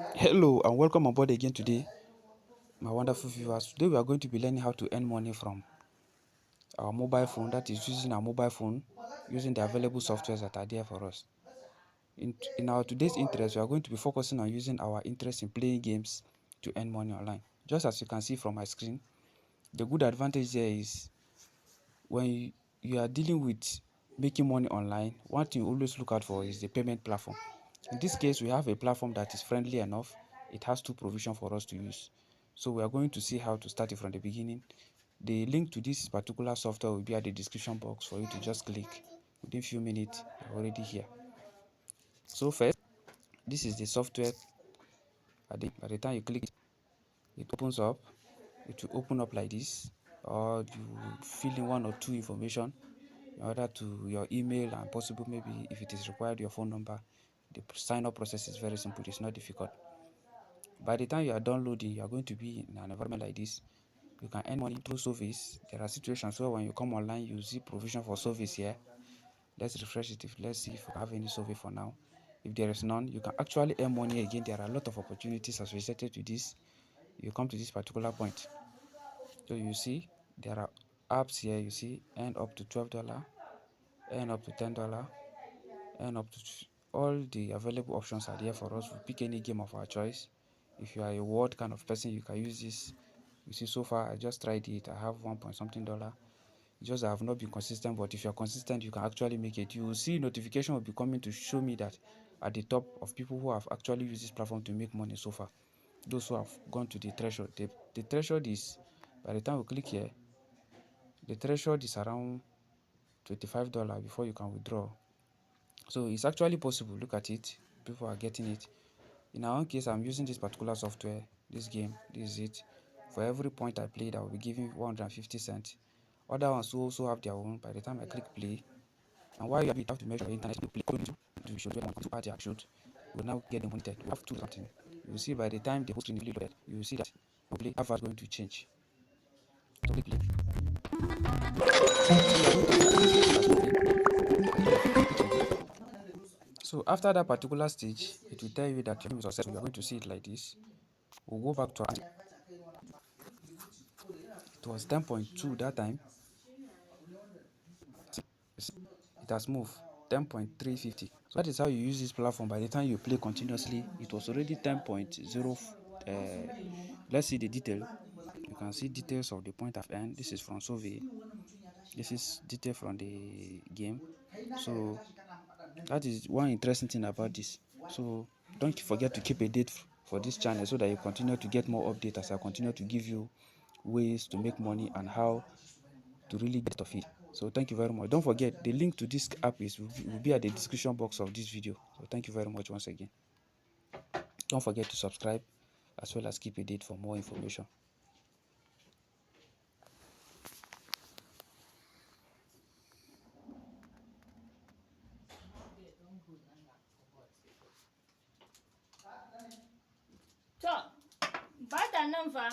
Hello and welcome aboard again today, my wonderful viewers. Today we are going to be learning how to earn money from our mobile phone, that is using our mobile phone, using the available softwares that are there for us. In our today's interest, we are going to be focusing on using our interest in playing games to earn money online. Just as you can see from my screen, the good advantage there is when you are dealing with making money online, one thing you always look out for is the payment platform. In this case, we have a platform that is friendly enough. It has two provisions for us to use. So we are going to see how to start it from the beginning. The link to this particular software will be at the description box for you to just click. Within a few minutes, you're already here. So first, this is the software. By the time you click it, it opens up. It will open up like this, or you fill in one or two information in order to your email, and possible maybe if it is required your phone number. The sign up process is very simple. It's not difficult. By the time you are downloading, you are going to be in an environment like this. You can earn money through service. There are situations where when you come online, you see provision for service here. Let's refresh it. Let's see if we have any survey for now. If there is none, you can actually earn money again. There are a lot of opportunities associated with this. You come to this particular point, so you see there are apps here. You see earn up to $12, earn up to $10, earn up to all the available options are there for us. We pick any game of our choice. If you are a word kind of person, you can use this. You see, so far I just tried it. I have 1 point something dollar. Just I have not been consistent, but if you're consistent, you can actually make it. You will see notification will be coming to show me that at the top of people who have actually used this platform to make money so far, those who have gone to the threshold. The threshold is, by the time we click here, the threshold is around $25 before you can withdraw. So it's actually possible. Look at it. People are getting it. In our own case, I'm using this particular software, this game. This is it. For every point I played, I will be giving 150 cents. Other ones also have their own. By the time I click play, and while you have to measure your internet to play, to show them to add their shoot, you will now get them monitored. We have two something. You will see by the time the whole screen is loaded, you will see that your play how fast going to change. So play. So after that particular stage, it will tell you that your game is successful. You are going to see it like this. We'll go back to it was 10.2 that time. It has moved 10.350. So that is how you use this platform. By the time you play continuously, it was already 10.0. Let's see the detail. You can see details of the point I've earned. This is from survey. This is detail from the game. So that is one interesting thing about this. So don't forget to keep a date for this channel so that you continue to get more updates as I continue to give you ways to make money and how to really get of it. So thank you very much. Don't forget the link to this app will be at the description box of this video. So thank you very much once again. Don't forget to subscribe as well as keep a date for more information. To, ba ta nan fa.